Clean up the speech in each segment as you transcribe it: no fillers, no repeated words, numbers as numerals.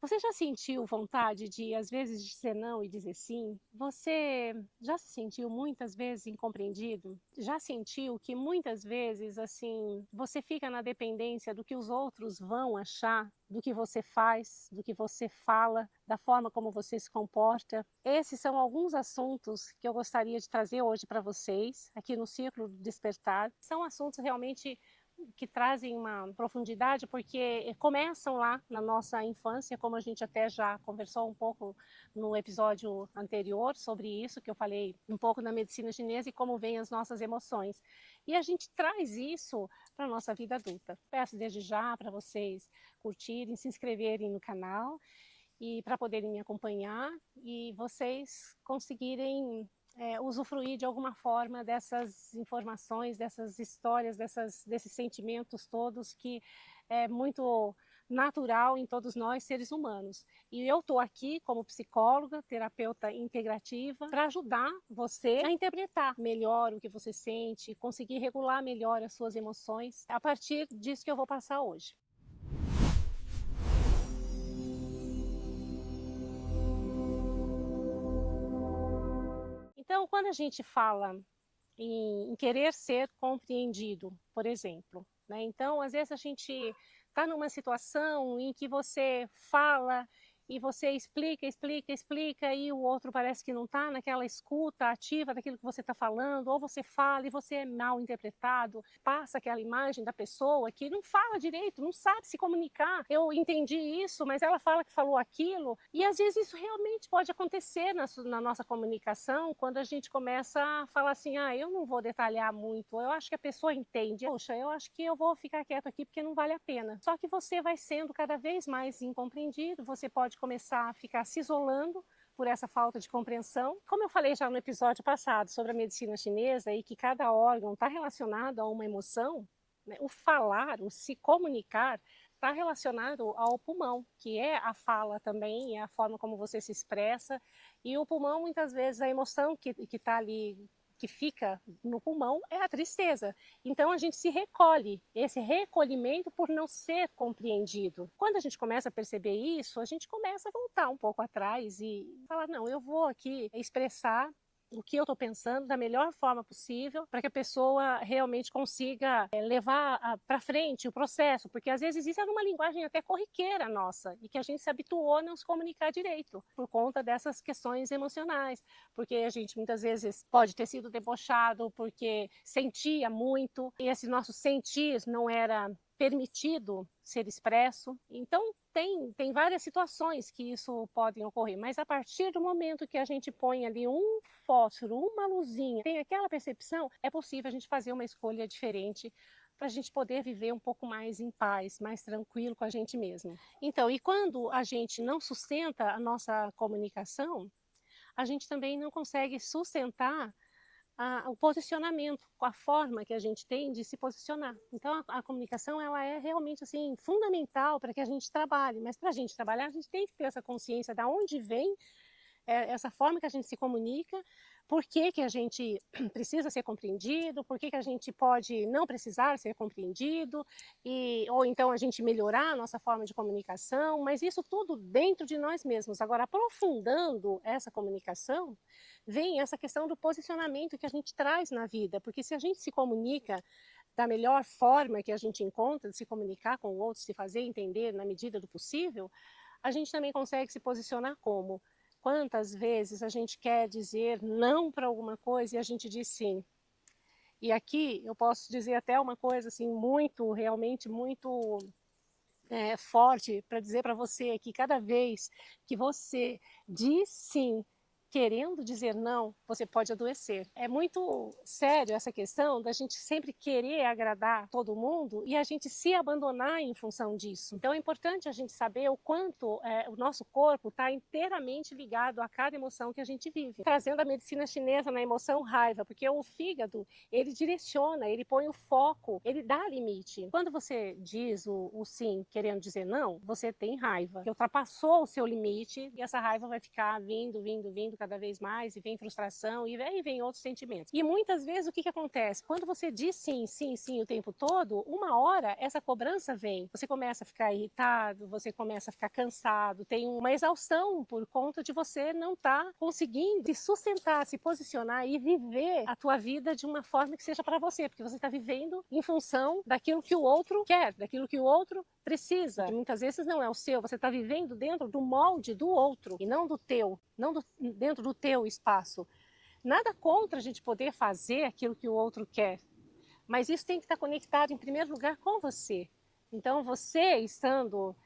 Você já sentiu vontade de, às vezes, dizer não e dizer sim? Você já se sentiu muitas vezes incompreendido? Já sentiu que muitas vezes, assim, você fica na dependência do que os outros vão achar, do que você faz, do que você fala, da forma como você se comporta? Esses são alguns assuntos que eu gostaria de trazer hoje para vocês, aqui no Círculo do Despertar. São assuntos realmente que trazem uma profundidade, porque começam lá na nossa infância, como a gente até já conversou um pouco no episódio anterior sobre isso, que eu falei um pouco da medicina chinesa e como vêm as nossas emoções. E a gente traz isso para a nossa vida adulta. Peço desde já para vocês curtirem, se inscreverem no canal e para poderem me acompanhar e vocês conseguirem usufruir de alguma forma dessas informações, dessas histórias, desses sentimentos todos que é muito natural em todos nós, seres humanos. E eu estou aqui como psicóloga, terapeuta integrativa, para ajudar você a interpretar melhor o que você sente, conseguir regular melhor as suas emoções, a partir disso que eu vou passar hoje. Então, quando a gente fala em querer ser compreendido, por exemplo, né? Então, às vezes a gente está numa situação em que você fala e você explica, explica, explica e o outro parece que não está naquela escuta ativa daquilo que você está falando, ou você fala e você é mal interpretado, passa aquela imagem da pessoa que não fala direito, não sabe se comunicar. Eu entendi isso, mas ela fala que falou aquilo, e às vezes isso realmente pode acontecer na nossa comunicação, quando a gente começa a falar assim, eu não vou detalhar muito, eu acho que a pessoa entende, poxa, eu acho que eu vou ficar quieto aqui porque não vale a pena. Só que você vai sendo cada vez mais incompreendido, você pode começar a ficar se isolando por essa falta de compreensão. Como eu falei já no episódio passado sobre a medicina chinesa e que cada órgão está relacionado a uma emoção, né, o falar, o se comunicar, está relacionado ao pulmão, que é a fala também, é a forma como você se expressa. E o pulmão, muitas vezes, a emoção que está ali, que fica no pulmão, é a tristeza. Então a gente se recolhe, esse recolhimento por não ser compreendido. Quando a gente começa a perceber isso, a gente começa a voltar um pouco atrás e falar, não, eu vou aqui expressar o que eu estou pensando da melhor forma possível para que a pessoa realmente consiga levar para frente o processo, porque às vezes isso é uma linguagem até corriqueira nossa e que a gente se habituou a não se comunicar direito por conta dessas questões emocionais, porque a gente muitas vezes pode ter sido debochado porque sentia muito e esse nosso sentir não era permitido ser expresso. Então, tem várias situações que isso podem ocorrer, mas a partir do momento que a gente põe ali um fósforo, uma luzinha, tem aquela percepção, é possível a gente fazer uma escolha diferente para a gente poder viver um pouco mais em paz, mais tranquilo com a gente mesmo. Então, e quando a gente não sustenta a nossa comunicação, a gente também não consegue sustentar o posicionamento, com a forma que a gente tem de se posicionar. Então a comunicação ela é realmente assim fundamental para que a gente trabalhe, mas para a gente trabalhar a gente tem que ter essa consciência de onde vem essa forma que a gente se comunica, por que que a gente precisa ser compreendido, por que que a gente pode não precisar ser compreendido, ou então a gente melhorar a nossa forma de comunicação, mas isso tudo dentro de nós mesmos. Agora, aprofundando essa comunicação, vem essa questão do posicionamento que a gente traz na vida, porque se a gente se comunica da melhor forma que a gente encontra de se comunicar com o outro, se fazer entender na medida do possível, a gente também consegue se posicionar como? Quantas vezes a gente quer dizer não para alguma coisa e a gente diz sim? E aqui eu posso dizer até uma coisa assim muito, realmente muito forte para dizer para você que cada vez que você diz sim, querendo dizer não, você pode adoecer. É muito sério essa questão da gente sempre querer agradar todo mundo e a gente se abandonar em função disso. Então é importante a gente saber o quanto o nosso corpo está inteiramente ligado a cada emoção que a gente vive. Trazendo a medicina chinesa na emoção raiva, porque o fígado, ele direciona, ele põe o foco, ele dá limite. Quando você diz o sim querendo dizer não, você tem raiva, que ultrapassou o seu limite e essa raiva vai ficar vindo, vindo, vindo cada vez mais, e vem frustração, e aí vem outros sentimentos. E muitas vezes o que acontece? Quando você diz sim, sim, sim o tempo todo, uma hora essa cobrança vem. Você começa a ficar irritado, você começa a ficar cansado, tem uma exaustão por conta de você não estar conseguindo se sustentar, se posicionar e viver a tua vida de uma forma que seja para você, porque você está vivendo em função daquilo que o outro quer, daquilo que o outro precisa. E muitas vezes não é o seu, você está vivendo dentro do molde do outro e não do teu, dentro do teu espaço. Nada contra a gente poder fazer aquilo que o outro quer, mas isso tem que estar conectado em primeiro lugar com você. Então você estando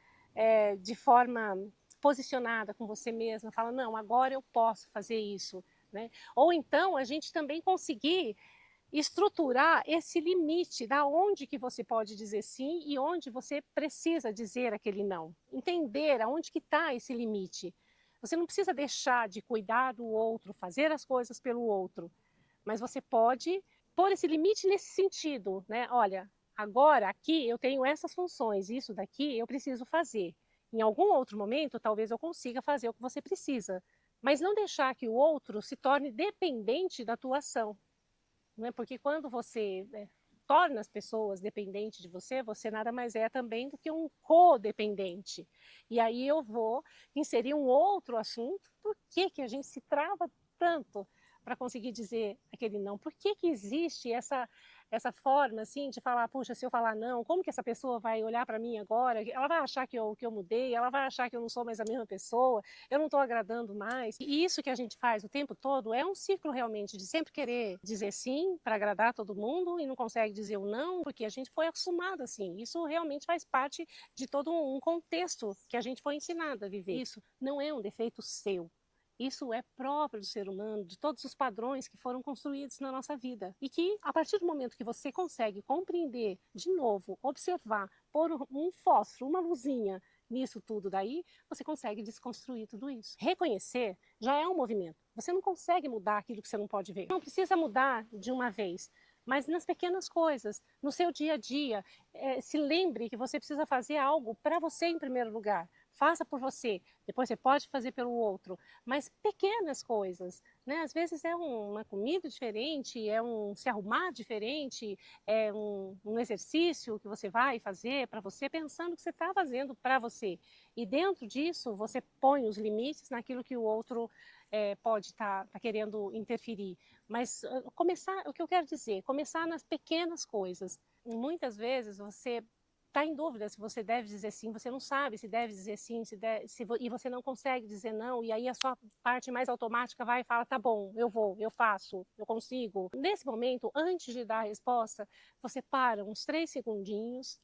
de forma posicionada com você mesma, fala, não, agora eu posso fazer isso, né? Ou então a gente também conseguir estruturar esse limite da onde que você pode dizer sim e onde você precisa dizer aquele não. Entender aonde que está esse limite. Você não precisa deixar de cuidar do outro, fazer as coisas pelo outro, mas você pode pôr esse limite nesse sentido, né? Olha, agora aqui eu tenho essas funções, isso daqui eu preciso fazer. Em algum outro momento, talvez eu consiga fazer o que você precisa, mas não deixar que o outro se torne dependente da tua ação. Né? Porque quando você torna as pessoas dependentes de você, você nada mais é também do que um codependente. E aí eu vou inserir um outro assunto. Por que que a gente se trava tanto para conseguir dizer aquele não? Por que que existe essa forma assim de falar, puxa, se eu falar não, como que essa pessoa vai olhar para mim agora? Ela vai achar que eu mudei, ela vai achar que eu não sou mais a mesma pessoa, eu não estou agradando mais. E isso que a gente faz o tempo todo é um ciclo realmente de sempre querer dizer sim para agradar todo mundo e não consegue dizer o não, porque a gente foi acostumado assim. Isso realmente faz parte de todo um contexto que a gente foi ensinado a viver. Isso não é um defeito seu. Isso é próprio do ser humano, de todos os padrões que foram construídos na nossa vida. E que, a partir do momento que você consegue compreender, de novo, observar, pôr um fósforo, uma luzinha nisso tudo daí, você consegue desconstruir tudo isso. Reconhecer já é um movimento. Você não consegue mudar aquilo que você não pode ver. Não precisa mudar de uma vez, mas nas pequenas coisas, no seu dia a dia, se lembre que você precisa fazer algo para você em primeiro lugar. Faça por você, depois você pode fazer pelo outro, mas pequenas coisas, né? Às vezes é uma comida diferente, é um se arrumar diferente, é um exercício que você vai fazer para você, pensando que você está fazendo para você. E dentro disso, você põe os limites naquilo que o outro pode estar querendo interferir. Mas começar, o que eu quero dizer, começar nas pequenas coisas. Muitas vezes você está em dúvida se você deve dizer sim, você não sabe se deve dizer sim, e você não consegue dizer não, e aí a sua parte mais automática vai e fala, tá bom, eu vou, eu faço, eu consigo. Nesse momento, antes de dar a resposta, você para uns 3 segundinhos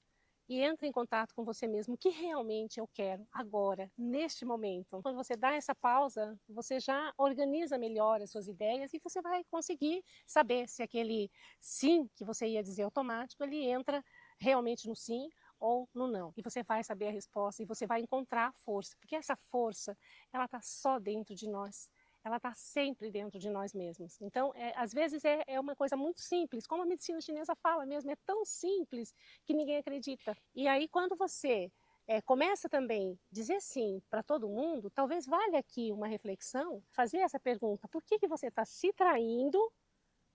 e entra em contato com você mesmo, o que realmente eu quero agora, neste momento. Quando você dá essa pausa, você já organiza melhor as suas ideias e você vai conseguir saber se aquele sim que você ia dizer automático, ele entra realmente no sim ou no não. E você vai saber a resposta e você vai encontrar força, porque essa força, ela está só dentro de nós. Ela está sempre dentro de nós mesmos. Então, às vezes é uma coisa muito simples, como a medicina chinesa fala mesmo, é tão simples que ninguém acredita. E aí, quando você começa também a dizer sim para todo mundo, talvez valha aqui uma reflexão, fazer essa pergunta, por que você está se traindo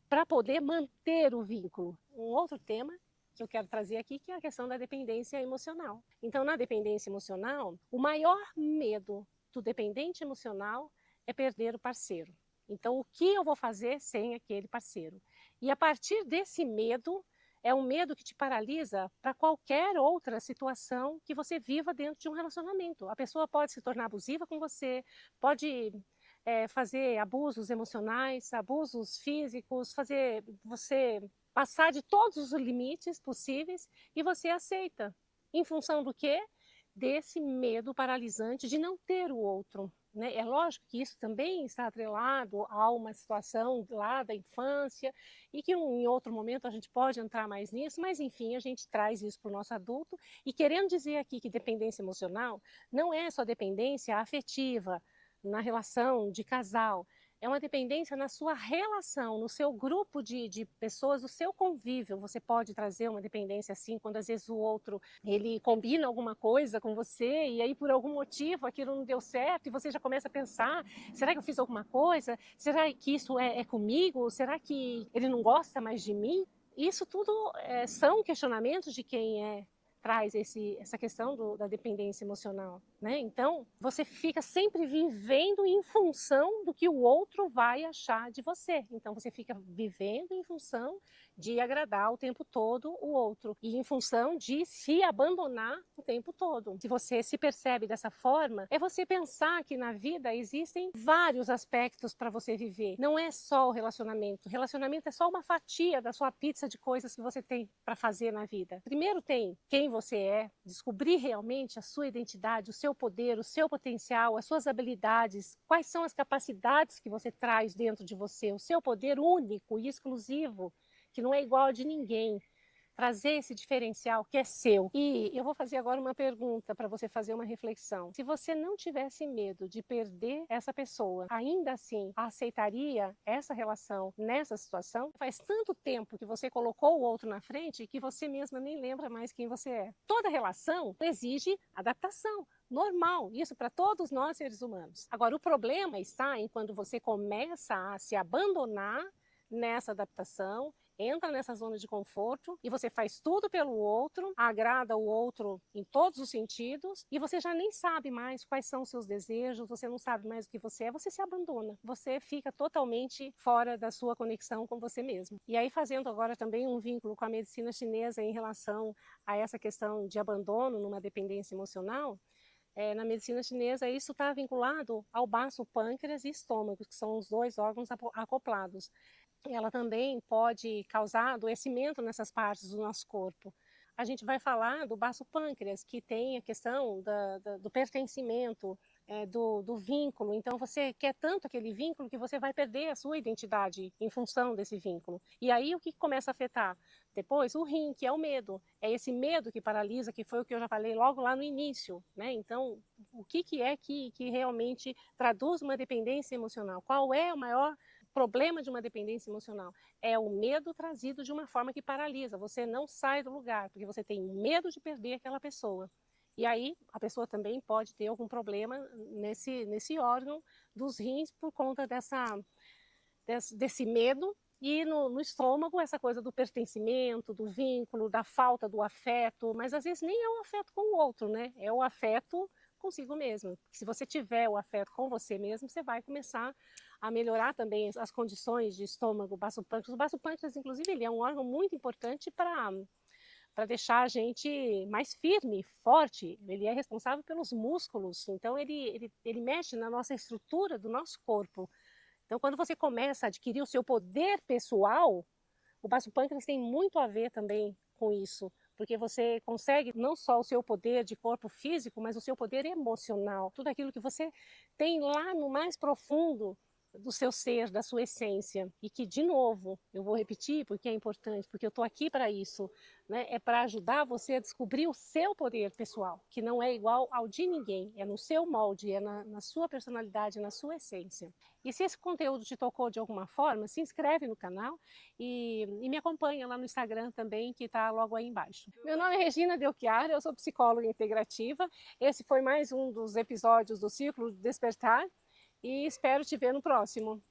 para poder manter o vínculo? Um outro tema que eu quero trazer aqui, que é a questão da dependência emocional. Então, na dependência emocional, o maior medo do dependente emocional é perder o parceiro. Então, o que eu vou fazer sem aquele parceiro? E a partir desse medo, é um medo que te paralisa para qualquer outra situação que você viva dentro de um relacionamento. A pessoa pode se tornar abusiva com você, pode fazer abusos emocionais, abusos físicos, fazer você passar de todos os limites possíveis e você aceita. Em função do quê? Desse medo paralisante de não ter o outro. Né? É lógico que isso também está atrelado a uma situação lá da infância e que em outro momento a gente pode entrar mais nisso, mas enfim, a gente traz isso para o nosso adulto e querendo dizer aqui que dependência emocional não é só dependência afetiva na relação de casal, É uma dependência na sua relação, no seu grupo de pessoas, do seu convívio. Você pode trazer uma dependência assim, quando às vezes o outro, ele combina alguma coisa com você e aí por algum motivo aquilo não deu certo e você já começa a pensar, será que eu fiz alguma coisa? Será que isso é comigo? Será que ele não gosta mais de mim? Isso tudo são questionamentos de quem traz essa questão da dependência emocional, né? Então, você fica sempre vivendo em função do que o outro vai achar de você. Então, você fica vivendo em função de agradar o tempo todo o outro e em função de se abandonar o tempo todo. Se você se percebe dessa forma, é você pensar que na vida existem vários aspectos para você viver. Não é só o relacionamento. O relacionamento é só uma fatia da sua pizza de coisas que você tem para fazer na vida. Primeiro tem quem você é, descobrir realmente a sua identidade, o seu poder, o seu potencial, as suas habilidades, quais são as capacidades que você traz dentro de você, o seu poder único e exclusivo, que não é igual a de ninguém. Trazer esse diferencial que é seu. E eu vou fazer agora uma pergunta para você fazer uma reflexão. Se você não tivesse medo de perder essa pessoa, ainda assim aceitaria essa relação nessa situação? Faz tanto tempo que você colocou o outro na frente que você mesma nem lembra mais quem você é. Toda relação exige adaptação. Normal, isso para todos nós seres humanos. Agora, o problema está em quando você começa a se abandonar nessa adaptação, entra nessa zona de conforto e você faz tudo pelo outro, agrada o outro em todos os sentidos e você já nem sabe mais quais são os seus desejos, você não sabe mais o que você é, você se abandona, você fica totalmente fora da sua conexão com você mesmo. E aí fazendo agora também um vínculo com a medicina chinesa em relação a essa questão de abandono numa dependência emocional, na medicina chinesa isso está vinculado ao baço, pâncreas e estômago, que são os dois órgãos acoplados. Ela também pode causar adoecimento nessas partes do nosso corpo. A gente vai falar do baço pâncreas, que tem a questão do pertencimento, do vínculo. Então, você quer tanto aquele vínculo que você vai perder a sua identidade em função desse vínculo. E aí, o que começa a afetar? Depois, o rim, que é o medo. É esse medo que paralisa, que foi o que eu já falei logo lá no início, né? Então, o que é que realmente traduz uma dependência emocional? Qual é o maior problema de uma dependência emocional? É o medo trazido de uma forma que paralisa. Você não sai do lugar, porque você tem medo de perder aquela pessoa. E aí, a pessoa também pode ter algum problema nesse órgão dos rins por conta desse medo. E no estômago, essa coisa do pertencimento, do vínculo, da falta do afeto, mas às vezes nem é o afeto com o outro, né? É o afeto consigo mesmo. Se você tiver o afeto com você mesmo, você vai começar a melhorar também as condições de estômago, baço pâncreas. O baço pâncreas, inclusive, ele é um órgão muito importante para deixar a gente mais firme, forte. Ele é responsável pelos músculos, então ele mexe na nossa estrutura do nosso corpo. Então, quando você começa a adquirir o seu poder pessoal, o baço pâncreas tem muito a ver também com isso, porque você consegue não só o seu poder de corpo físico, mas o seu poder emocional, tudo aquilo que você tem lá no mais profundo do seu ser, da sua essência. E que, de novo, eu vou repetir porque é importante, porque eu estou aqui para isso, né? É para ajudar você a descobrir o seu poder pessoal, que não é igual ao de ninguém, é no seu molde, é na sua personalidade, na sua essência. E se esse conteúdo te tocou de alguma forma, se inscreve no canal e me acompanha lá no Instagram também, que está logo aí embaixo. Meu nome é Regina Delchiara, eu sou psicóloga integrativa. Esse foi mais um dos episódios do Círculo Despertar e espero te ver no próximo.